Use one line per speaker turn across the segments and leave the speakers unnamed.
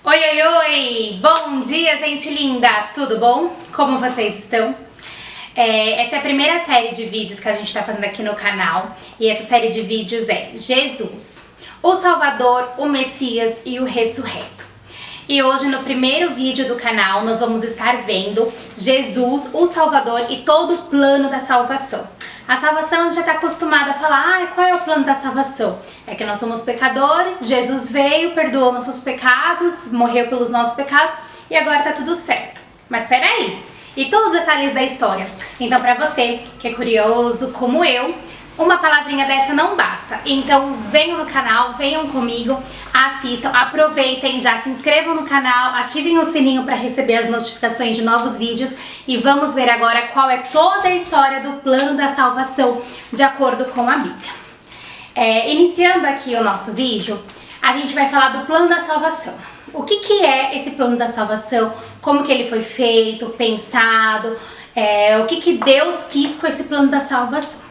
Oi, oi, oi! Bom dia, gente linda! Tudo bom? Como vocês estão? Essa é a primeira série de vídeos que a gente está fazendo aqui no canal. E essa série de vídeos é Jesus, o Salvador, o Messias e o Ressurreto. E hoje, no primeiro vídeo do canal, nós vamos estar vendo Jesus, o Salvador e todo o plano da salvação. A salvação, a gente já está acostumado a falar, qual é o plano da salvação? É que nós somos pecadores, Jesus veio, perdoou nossos pecados, morreu pelos nossos pecados e agora tá tudo certo. Mas peraí, e todos os detalhes da história? Então, para você que é curioso como eu, uma palavrinha dessa não basta. Então venham no canal, venham comigo, assistam, aproveitem, já se inscrevam no canal, ativem o sininho para receber as notificações de novos vídeos e vamos ver agora qual é toda a história do plano da salvação de acordo com a Bíblia. Iniciando aqui o nosso vídeo, a gente vai falar do plano da salvação. O que é esse plano da salvação? Como que ele foi feito, pensado, o que Deus quis com esse plano da salvação?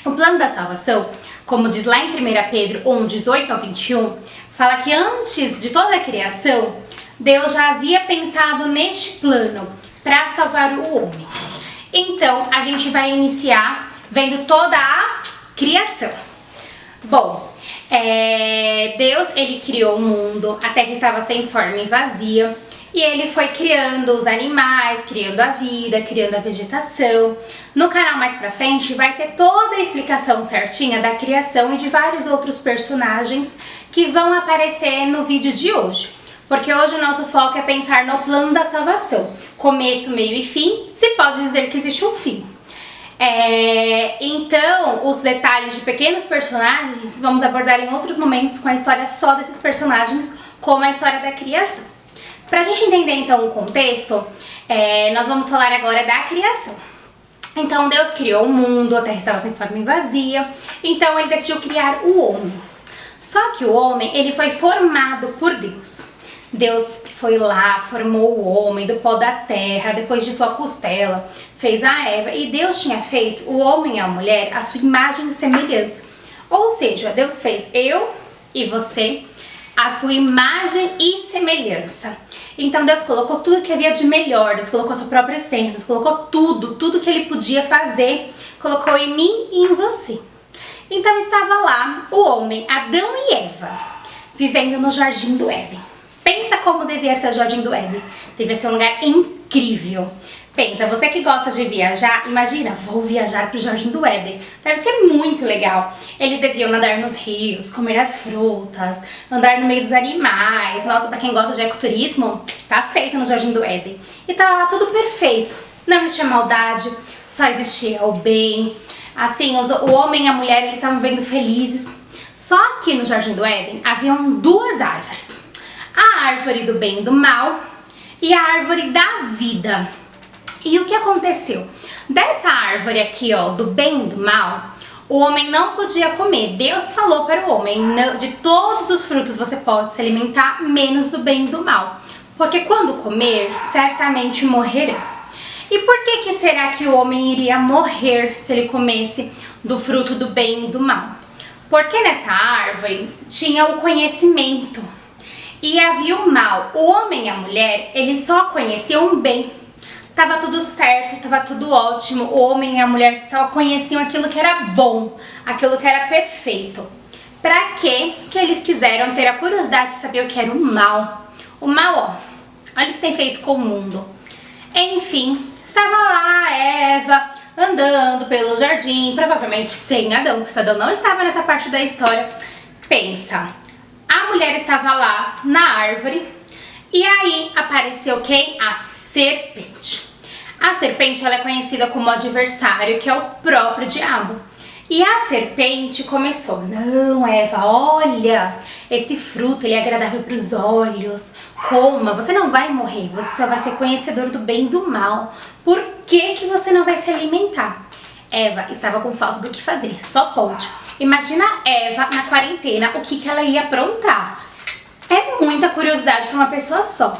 O plano da salvação, como diz lá em 1 Pedro 1, 18 ao 21, fala que antes de toda a criação, Deus já havia pensado neste plano para salvar o homem. Então, a gente vai iniciar vendo toda a criação. Bom, Deus, ele criou o mundo, a terra estava sem forma e vazia, e ele foi criando os animais, criando a vida, criando a vegetação. No canal mais pra frente vai ter toda a explicação certinha da criação e de vários outros personagens que vão aparecer no vídeo de hoje. Porque hoje o nosso foco é pensar no plano da salvação. Começo, meio e fim, se pode dizer que existe um fim. Então, os detalhes de pequenos personagens vamos abordar em outros momentos com a história só desses personagens, como a história da criação. Pra gente entender então o contexto, nós vamos falar agora da criação. Então Deus criou o mundo, a terra estava sem forma e vazia, então ele decidiu criar o homem. Só que o homem, ele foi formado por Deus. Deus foi lá, formou o homem do pó da terra, depois de sua costela, fez a Eva, e Deus tinha feito o homem e a mulher à sua imagem e semelhança. Ou seja, Deus fez eu e você à sua imagem e semelhança. Então Deus colocou tudo que havia de melhor, Deus colocou a sua própria essência, Deus colocou tudo que ele podia fazer, colocou em mim e em você. Então estava lá o homem, Adão e Eva, vivendo no Jardim do Éden. Pensa como devia ser o Jardim do Éden, devia ser um lugar incrível. Pensa, você que gosta de viajar, imagina, vou viajar para o Jardim do Éden. Deve ser muito legal. Eles deviam nadar nos rios, comer as frutas, andar no meio dos animais. Nossa, para quem gosta de ecoturismo, tá feito no Jardim do Éden. E tava lá tudo perfeito. Não existia maldade, só existia o bem. Assim, o homem e a mulher, eles estavam vivendo felizes. Só que no Jardim do Éden haviam duas árvores. A árvore do bem e do mal e a árvore da vida. E o que aconteceu? Dessa árvore aqui, ó, do bem e do mal, o homem não podia comer. Deus falou para o homem, de todos os frutos você pode se alimentar, menos do bem e do mal. Porque quando comer, certamente morrerá. E por que será que o homem iria morrer se ele comesse do fruto do bem e do mal? Porque nessa árvore tinha o conhecimento e havia o mal. O homem e a mulher, eles só conheciam o bem. Tava tudo certo, tava tudo ótimo, o homem e a mulher só conheciam aquilo que era bom, aquilo que era perfeito. Pra quê? Que eles quiseram ter a curiosidade de saber o que era o mal. O mal, ó, olha o que tem feito com o mundo. Enfim, estava lá a Eva andando pelo jardim, provavelmente sem Adão, porque Adão não estava nessa parte da história. Pensa, a mulher estava lá na árvore e aí apareceu quem? A serpente. A serpente, ela é conhecida como adversário, que é o próprio diabo. E a serpente começou, não, Eva, olha, esse fruto, ele é agradável para os olhos, coma, você não vai morrer, você só vai ser conhecedor do bem e do mal. Por que você não vai se alimentar? Eva estava com falta do que fazer, só pode. Imagina Eva na quarentena, o que ela ia aprontar. É muita curiosidade para uma pessoa só.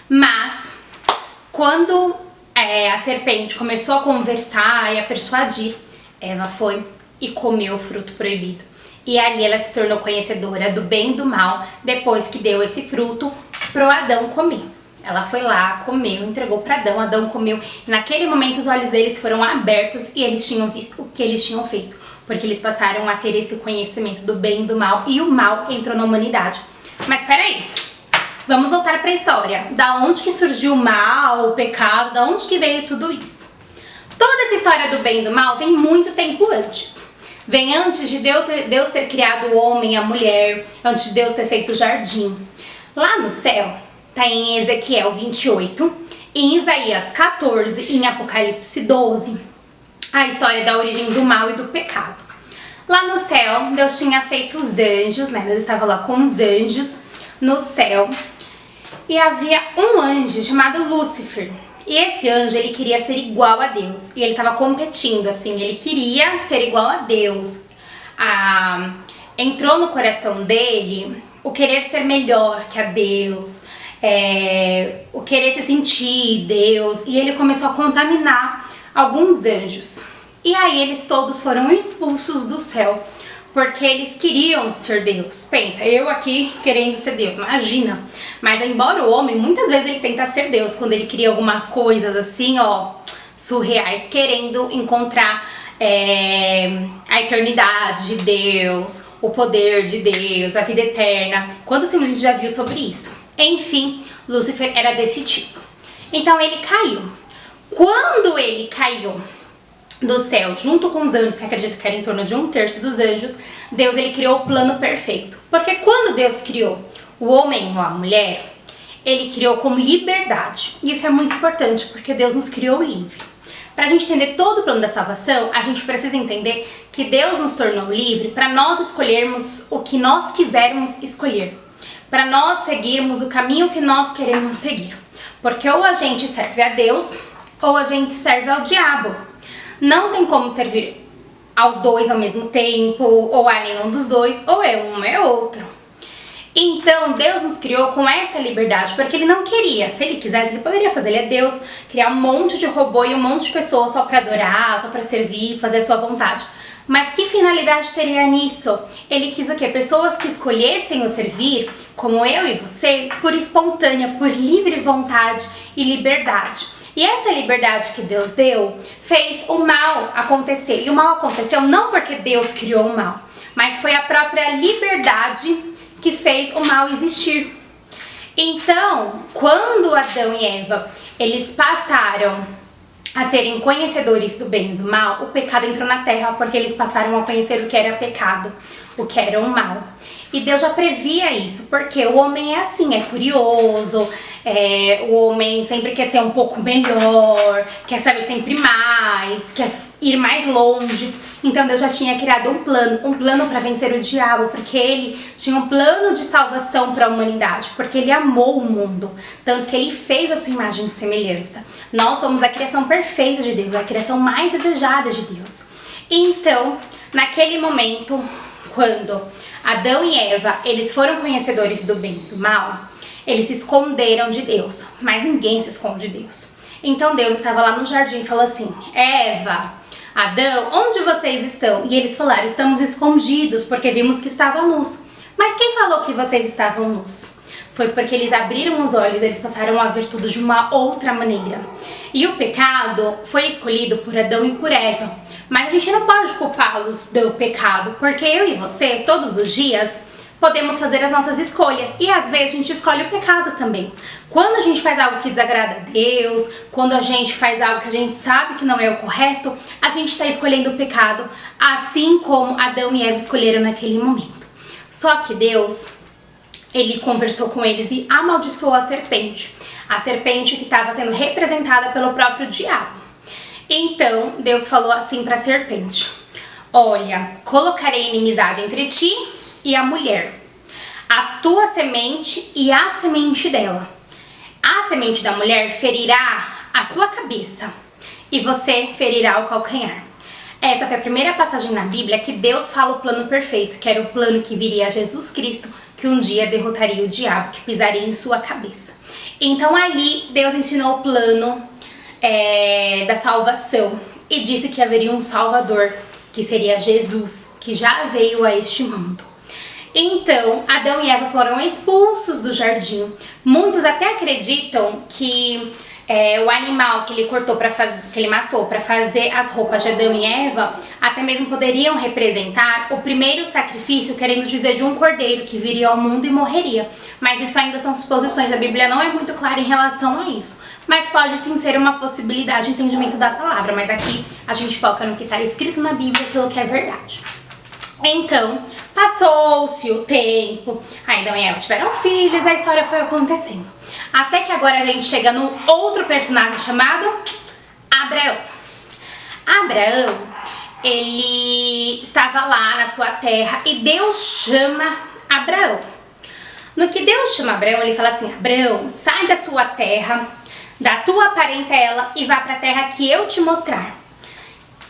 Mas quando a serpente começou a conversar e a persuadir, Eva foi e comeu o fruto proibido. E ali ela se tornou conhecedora do bem e do mal. Depois que deu esse fruto, pro Adão comer. Ela foi lá, comeu, entregou para Adão, Adão comeu. E naquele momento os olhos deles foram abertos e eles tinham visto o que eles tinham feito. Porque eles passaram a ter esse conhecimento do bem e do mal e o mal entrou na humanidade. Mas peraí, vamos voltar para a história. Da onde que surgiu o mal, o pecado, da onde que veio tudo isso? Toda essa história do bem e do mal vem muito tempo antes. Vem antes de Deus ter criado o homem e a mulher, antes de Deus ter feito o jardim. Lá no céu, tá em Ezequiel 28, em Isaías 14 e em Apocalipse 12, a história da origem do mal e do pecado. Lá no céu, Deus tinha feito os anjos, né? Deus estava lá com os anjos no céu. E havia um anjo chamado Lúcifer. E esse anjo, ele queria ser igual a Deus. E ele estava competindo, assim, ele queria ser igual a Deus. Entrou no coração dele o querer ser melhor que a Deus, o querer se sentir Deus. E ele começou a contaminar alguns anjos. E aí eles todos foram expulsos do céu, porque eles queriam ser Deus. Pensa, eu aqui querendo ser Deus, imagina. Mas embora o homem, muitas vezes ele tenta ser Deus, quando ele cria algumas coisas assim, ó, surreais, querendo encontrar a eternidade de Deus, o poder de Deus, a vida eterna. Quantos filmes a gente já viu sobre isso? Enfim, Lúcifer era desse tipo. Então ele caiu. Quando ele caiu do céu, junto com os anjos, que acredito que era em torno de 1/3 dos anjos, Deus ele criou o plano perfeito. Porque quando Deus criou o homem ou a mulher, ele criou como liberdade. E isso é muito importante, porque Deus nos criou livre. Para a gente entender todo o plano da salvação, a gente precisa entender que Deus nos tornou livre para nós escolhermos o que nós quisermos escolher. Para nós seguirmos o caminho que nós queremos seguir. Porque ou a gente serve a Deus, ou a gente serve ao diabo. Não tem como servir aos dois ao mesmo tempo, ou a nenhum dos dois, ou é um ou é outro. Então Deus nos criou com essa liberdade, porque ele não queria, se ele quisesse ele poderia fazer, ele é Deus, criar um monte de robô e um monte de pessoas só para adorar, só para servir, fazer a sua vontade. Mas que finalidade teria nisso? Ele quis o quê? Pessoas que escolhessem o servir, como eu e você, por espontânea, por livre vontade e liberdade. E essa liberdade que Deus deu fez o mal acontecer. E o mal aconteceu não porque Deus criou o mal, mas foi a própria liberdade que fez o mal existir. Então, quando Adão e Eva, eles passaram a serem conhecedores do bem e do mal, o pecado entrou na terra porque eles passaram a conhecer o que era pecado, o que era o mal. E Deus já previa isso, porque o homem é assim, é curioso, o homem sempre quer ser um pouco melhor, quer saber sempre mais, quer ir mais longe. Então Deus já tinha criado um plano para vencer o diabo, porque ele tinha um plano de salvação para a humanidade, porque ele amou o mundo, tanto que ele fez a sua imagem e semelhança. Nós somos a criação perfeita de Deus, a criação mais desejada de Deus. Então, naquele momento, quando Adão e Eva, eles foram conhecedores do bem e do mal, eles se esconderam de Deus, mas ninguém se esconde de Deus. Então Deus estava lá no jardim e falou assim: Eva, Adão, onde vocês estão? E eles falaram: estamos escondidos porque vimos que estava luz. Mas quem falou que vocês estavam nus? Foi porque eles abriram os olhos, eles passaram a ver tudo de uma outra maneira. E o pecado foi escolhido por Adão e por Eva. Mas a gente não pode culpá-los do pecado, porque eu e você, todos os dias, podemos fazer as nossas escolhas. E às vezes a gente escolhe o pecado também. Quando a gente faz algo que desagrada a Deus, quando a gente faz algo que a gente sabe que não é o correto, a gente está escolhendo o pecado, assim como Adão e Eva escolheram naquele momento. Só que Deus, ele conversou com eles e amaldiçoou a serpente que estava sendo representada pelo próprio diabo. Então Deus falou assim para a serpente: olha, colocarei inimizade entre ti e a mulher, a tua semente e a semente dela. A semente da mulher ferirá a sua cabeça e você ferirá o calcanhar. Essa foi a primeira passagem na Bíblia que Deus fala o plano perfeito, que era o plano que viria a Jesus Cristo, que um dia derrotaria o diabo, que pisaria em sua cabeça. Então ali Deus ensinou o plano da salvação e disse que haveria um Salvador, que seria Jesus, que já veio a este mundo. Então, Adão e Eva foram expulsos do jardim. Muitos até acreditam que o animal que ele cortou que ele matou para fazer as roupas de Adão e Eva, até mesmo poderiam representar o primeiro sacrifício, querendo dizer de um cordeiro que viria ao mundo e morreria. Mas isso ainda são suposições, a Bíblia não é muito clara em relação a isso. Mas pode sim ser uma possibilidade de entendimento da palavra, mas aqui a gente foca no que está escrito na Bíblia, pelo que é verdade. Então, passou-se o tempo, aí Adão e Eva tiveram filhos, a história foi acontecendo. Até que agora a gente chega num outro personagem chamado Abraão. Abraão, ele estava lá na sua terra e Deus chama Abraão. No que Deus chama Abraão, ele fala assim: Abraão, sai da tua terra, da tua parentela e vá para a terra que eu te mostrar.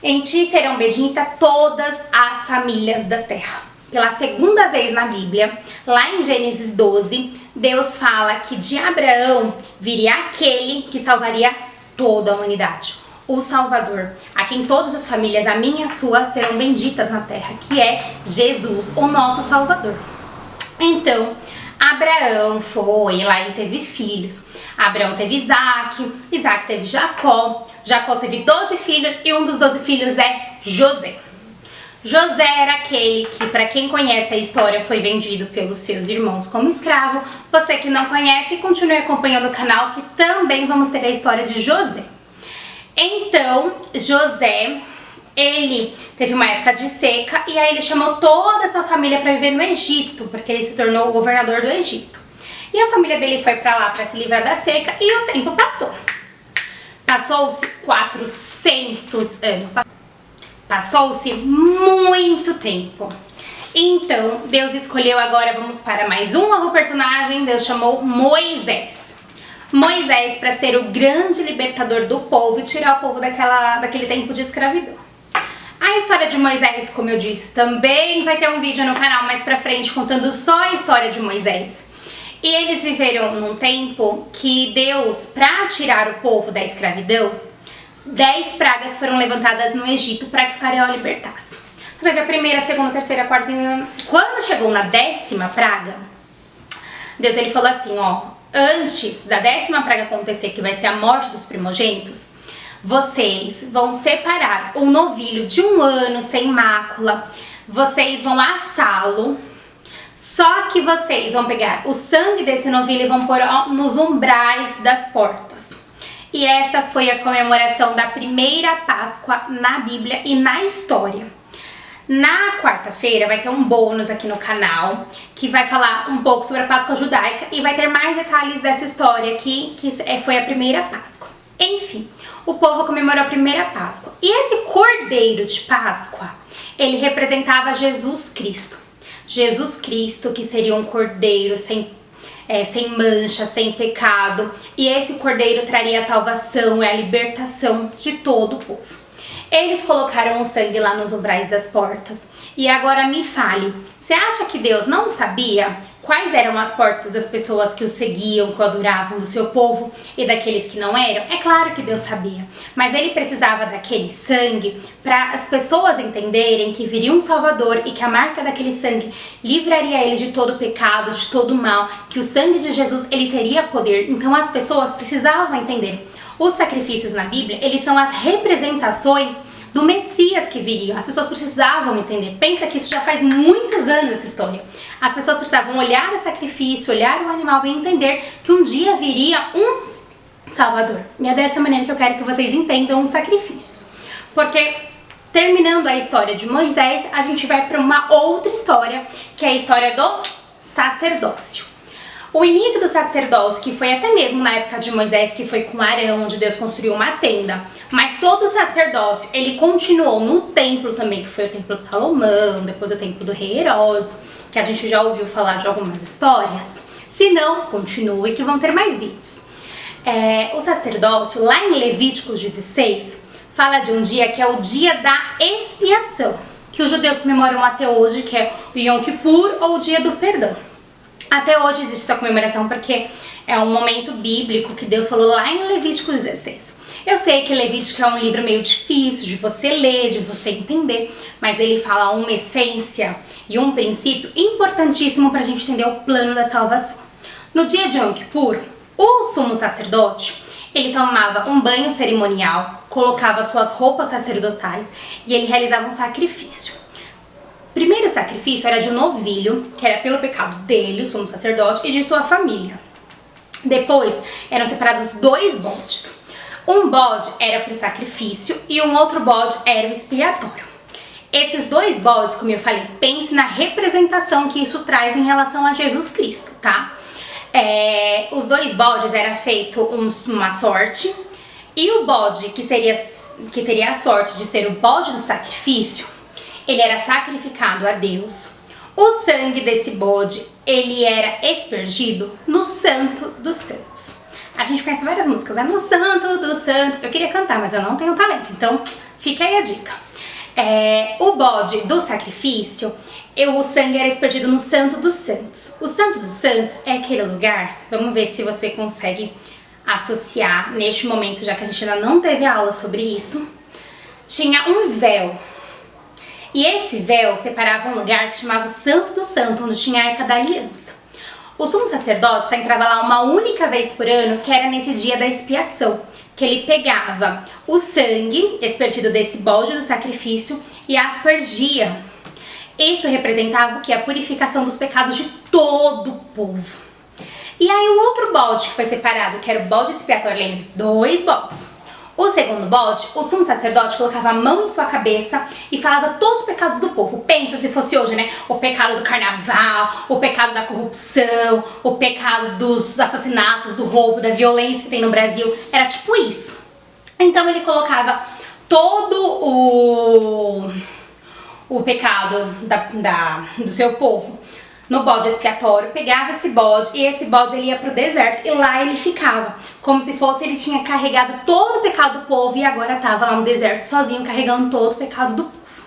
Em ti serão benditas todas as famílias da terra. Pela segunda vez na Bíblia, lá em Gênesis 12, Deus fala que de Abraão viria aquele que salvaria toda a humanidade, o Salvador, a quem todas as famílias, a minha e a sua, serão benditas na terra, que é Jesus, o nosso Salvador. Então, Abraão foi, lá ele teve filhos. Abraão teve Isaac, Isaac teve Jacó, Jacó teve 12 filhos e um dos 12 filhos é José. José era aquele que, para quem conhece a história, foi vendido pelos seus irmãos como escravo. Você que não conhece, continue acompanhando o canal, que também vamos ter a história de José. Então, José, ele teve uma época de seca e aí ele chamou toda essa família para viver no Egito, porque ele se tornou o governador do Egito. E a família dele foi para lá para se livrar da seca e o tempo passou. Passou-se 400 anos. Passou-se muito tempo. Então, Deus escolheu agora, vamos para mais um novo personagem. Deus chamou Moisés. Moisés para ser o grande libertador do povo e tirar o povo daquele tempo de escravidão. A história de Moisés, como eu disse, também vai ter um vídeo no canal mais pra frente contando só a história de Moisés. E eles viveram num tempo que Deus, para tirar o povo da escravidão, 10 pragas foram levantadas no Egito para que Faraó libertasse. Teve a primeira, a segunda, a terceira, a quarta. Quando chegou na 10ª praga, Deus ele falou assim, ó, antes da 10ª praga acontecer, que vai ser a morte dos primogênitos, vocês vão separar um novilho de 1 ano sem mácula, vocês vão assá-lo, só que vocês vão pegar o sangue desse novilho e vão pôr nos umbrais das portas. E essa foi a comemoração da primeira Páscoa na Bíblia e na história. Na quarta-feira vai ter um bônus aqui no canal que vai falar um pouco sobre a Páscoa judaica e vai ter mais detalhes dessa história aqui, que foi a primeira Páscoa. Enfim, o povo comemorou a primeira Páscoa. E esse cordeiro de Páscoa, ele representava Jesus Cristo. Jesus Cristo, que seria um cordeiro sem mancha, sem pecado. E esse cordeiro traria a salvação e a libertação de todo o povo. Eles colocaram o sangue lá nos umbrais das portas. E agora me fale, você acha que Deus não sabia quais eram as portas das pessoas que o seguiam, que o adoravam, do seu povo e daqueles que não eram? É claro que Deus sabia, mas ele precisava daquele sangue para as pessoas entenderem que viria um Salvador e que a marca daquele sangue livraria eles de todo pecado, de todo mal, que o sangue de Jesus ele teria poder. Então as pessoas precisavam entender. Os sacrifícios na Bíblia, eles são as representações do Messias que viria. As pessoas precisavam entender. Pensa que isso já faz muitos anos essa história. As pessoas precisavam olhar o sacrifício, olhar o animal e entender que um dia viria um Salvador. E é dessa maneira que eu quero que vocês entendam os sacrifícios. Porque, terminando a história de Moisés, a gente vai para uma outra história, que é a história do sacerdócio. O início do sacerdócio, que foi até mesmo na época de Moisés, que foi com Arão, onde Deus construiu uma tenda, mas todo o sacerdócio, ele continuou no templo também, que foi o templo de Salomão, depois o templo do rei Herodes, que a gente já ouviu falar de algumas histórias. Se não, continue que vão ter mais vídeos. O sacerdócio, lá em Levíticos 16, fala de um dia que é o dia da expiação, que os judeus comemoram até hoje, que é o Yom Kippur ou o dia do perdão. Até hoje existe essa comemoração porque é um momento bíblico que Deus falou lá em Levíticos 16. Eu sei que Levítico é um livro meio difícil de você ler, de você entender, mas ele fala uma essência e um princípio importantíssimo para a gente entender o plano da salvação. No dia de Yom Kippur, o sumo sacerdote, ele tomava um banho cerimonial, colocava suas roupas sacerdotais e ele realizava um sacrifício. O primeiro sacrifício era de um novilho, que era pelo pecado dele, o sumo sacerdote, e de sua família. Depois eram separados 2 bodes. Um bode era para o sacrifício e um outro bode era o expiatório. Esses 2 bodes, como eu falei, pense na representação que isso traz em relação a Jesus Cristo, tá? Os 2 bodes era feito uma sorte, e o bode que teria a sorte de ser o bode do sacrifício, ele era sacrificado a Deus. O sangue desse bode, ele era aspergido no Santo dos Santos. A gente conhece várias músicas, né? No Santo do Santo. Eu queria cantar, mas eu não tenho talento, então fica aí a dica. O bode do sacrifício, o sangue era aspergido no Santo dos Santos. O Santo dos Santos é aquele lugar, vamos ver se você consegue associar neste momento, já que a gente ainda não teve aula sobre isso. Tinha um véu. E esse véu separava um lugar que chamava Santo do Santo, onde tinha a Arca da Aliança. O sumo sacerdote só entrava lá uma única vez por ano, que era nesse dia da expiação, que ele pegava o sangue aspergido desse bode do sacrifício e aspergia. Isso representava o que? A purificação dos pecados de todo o povo. E aí o outro bode que foi separado, que era o bode expiatório, lembra? 2 bodes. O segundo bode, o sumo sacerdote colocava a mão em sua cabeça e falava todos os pecados do povo. Pensa se fosse hoje, né? O pecado do carnaval, o pecado da corrupção, o pecado dos assassinatos, do roubo, da violência que tem no Brasil. Era tipo isso. Então ele colocava todo o pecado do seu povo no bode expiatório, pegava esse bode e esse bode ele ia pro deserto e lá ele ficava, como se fosse ele tinha carregado todo o pecado do povo e agora tava lá no deserto sozinho carregando todo o pecado do povo.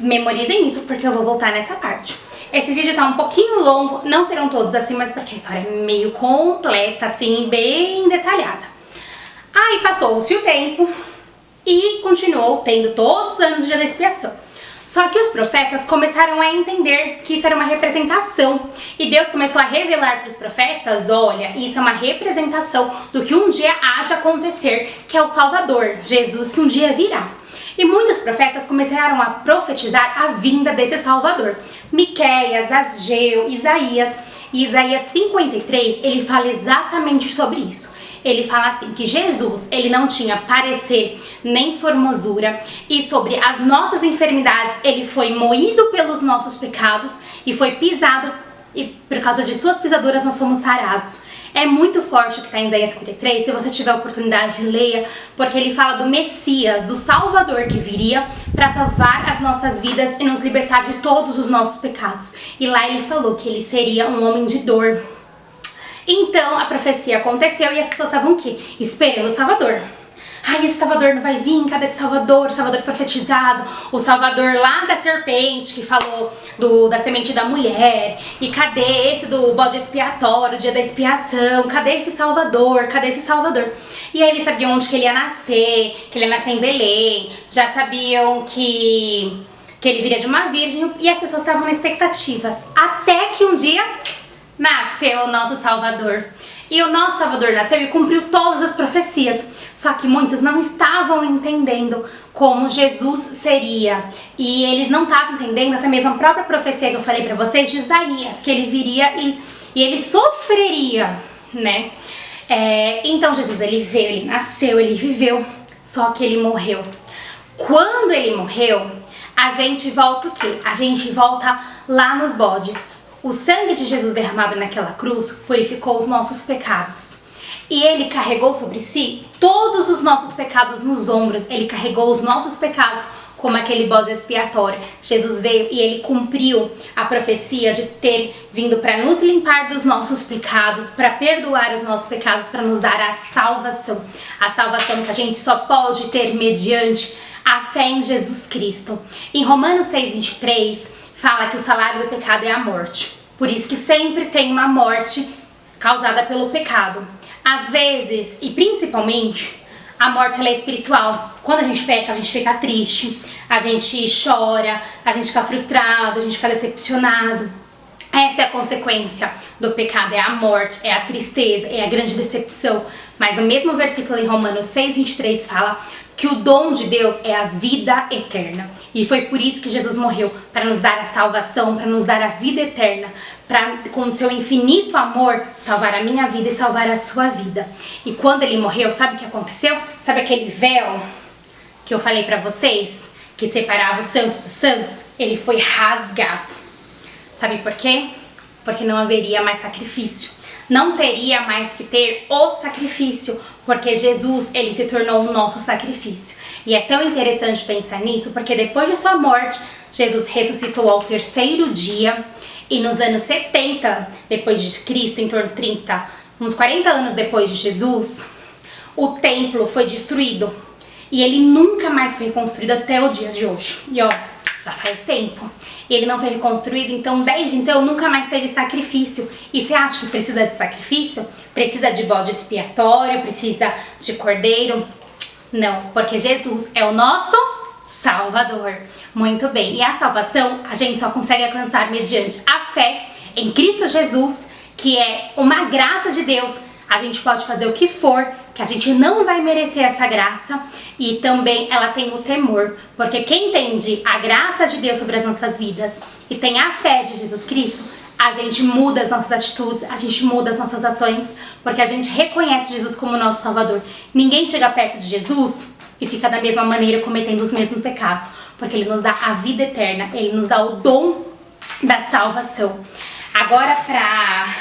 Memorizem isso porque eu vou voltar nessa parte. Esse vídeo tá um pouquinho longo, não serão todos assim, mas porque a história é meio completa, assim, bem detalhada. Aí passou-se o tempo e continuou tendo todos os anos o dia da expiação. Só que os profetas começaram a entender que isso era uma representação. E Deus começou a revelar para os profetas, olha, isso é uma representação do que um dia há de acontecer, que é o Salvador, Jesus, que um dia virá. E muitos profetas começaram a profetizar a vinda desse Salvador. Miqueias, Ageu, Isaías. E Isaías 53, ele fala exatamente sobre isso. Ele fala assim, que Jesus, ele não tinha parecer nem formosura, e sobre as nossas enfermidades, ele foi moído pelos nossos pecados e foi pisado, e por causa de suas pisaduras nós somos sarados. É muito forte o que está em Isaías 53, se você tiver a oportunidade, leia, porque ele fala do Messias, do Salvador que viria para salvar as nossas vidas e nos libertar de todos os nossos pecados. E lá ele falou que ele seria um homem de dor. Então a profecia aconteceu e as pessoas estavam o quê? Esperando o Salvador. Ai, esse Salvador não vai vir, cadê esse Salvador? O Salvador profetizado, o Salvador lá da serpente que falou da semente da mulher. E cadê esse do bode expiatório, dia da expiação? Cadê esse Salvador? Cadê esse Salvador? E aí eles sabiam onde que ele ia nascer, que ele ia nascer em Belém. Já sabiam que ele viria de uma virgem e as pessoas estavam na expectativas. Até que um dia nasceu o nosso Salvador. E o nosso Salvador nasceu e cumpriu todas as profecias. Só que muitos não estavam entendendo como Jesus seria. E eles não estavam entendendo até mesmo a própria profecia que eu falei pra vocês de Isaías, que ele viria e ele sofreria, né? Então Jesus, ele veio, ele nasceu, ele viveu, só que ele morreu. Quando ele morreu, a gente volta o quê? A gente volta lá nos bodes. O sangue de Jesus derramado naquela cruz purificou os nossos pecados. E ele carregou sobre si todos os nossos pecados nos ombros. Ele carregou os nossos pecados como aquele bode expiatório. Jesus veio e ele cumpriu a profecia de ter vindo para nos limpar dos nossos pecados, para perdoar os nossos pecados, para nos dar a salvação. A salvação que a gente só pode ter mediante a fé em Jesus Cristo. Em Romanos 6:23, fala que o salário do pecado é a morte. Por isso que sempre tem uma morte causada pelo pecado. Às vezes, e principalmente, A morte, ela é espiritual. Quando a gente peca, a gente fica triste, a gente chora, a gente fica frustrado, a gente fica decepcionado. Essa é a consequência do pecado, é a morte, é a tristeza, é a grande decepção. Mas no mesmo versículo em Romanos 6:23 fala que o dom de Deus é a vida eterna. E foi por isso que Jesus morreu, para nos dar a salvação, para nos dar a vida eterna, para com o seu infinito amor salvar a minha vida e salvar a sua vida. E quando ele morreu, sabe o que aconteceu? Sabe aquele véu que eu falei para vocês, que separava os santos dos santos? Ele foi rasgado. Sabe por quê? Porque não haveria mais sacrifício. Não teria mais que ter o sacrifício, porque Jesus, ele se tornou o nosso sacrifício. E é tão interessante pensar nisso, porque depois de sua morte, Jesus ressuscitou ao 3º dia, e nos anos 70 depois de Cristo, em torno de 30, uns 40 anos depois de Jesus, o templo foi destruído. E ele nunca mais foi reconstruído até o dia de hoje. E ó, já faz tempo. Ele não foi reconstruído, então desde então nunca mais teve sacrifício. E você acha que precisa de sacrifício? Precisa de bode expiatório? Precisa de cordeiro? Não, porque Jesus é o nosso Salvador. Muito bem, e a salvação a gente só consegue alcançar mediante a fé em Cristo Jesus, que é uma graça de Deus. A gente pode fazer o que for, que a gente não vai merecer essa graça, e também ela tem o temor, porque quem entende a graça de Deus sobre as nossas vidas e tem a fé de Jesus Cristo, a gente muda as nossas atitudes, a gente muda as nossas ações, porque a gente reconhece Jesus como nosso Salvador. Ninguém chega perto de Jesus e fica da mesma maneira cometendo os mesmos pecados, porque ele nos dá a vida eterna, ele nos dá o dom da salvação. Agora, para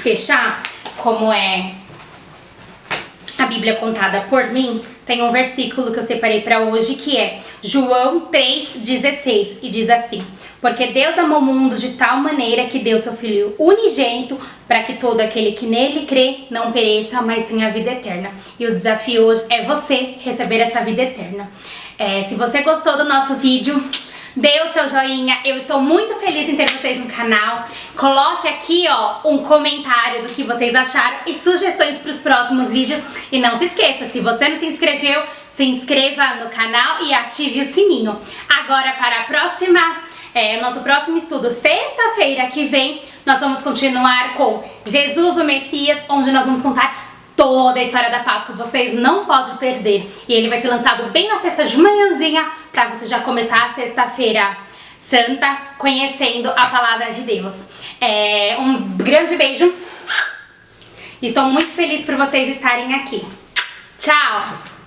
fechar, como é a Bíblia contada por mim, tem um versículo que eu separei para hoje, que é João 3,16, e diz assim: porque Deus amou o mundo de tal maneira que deu seu Filho unigênito, para que todo aquele que nele crê não pereça, mas tenha vida eterna. E o desafio hoje é você receber essa vida eterna. Se você gostou do nosso vídeo, dê o seu joinha, eu estou muito feliz em ter vocês no canal. Coloque aqui, ó, um comentário do que vocês acharam e sugestões para os próximos vídeos. E não se esqueça, se você não se inscreveu, se inscreva no canal e ative o sininho. Agora, para a próxima, nosso próximo estudo, sexta-feira que vem, nós vamos continuar com Jesus o Messias, onde nós vamos contar toda a história da Páscoa, vocês não podem perder. E ele vai ser lançado bem na sexta de manhãzinha, para você já começar a sexta-feira santa conhecendo a palavra de Deus. Um grande beijo. Estou muito feliz por vocês estarem aqui. Tchau!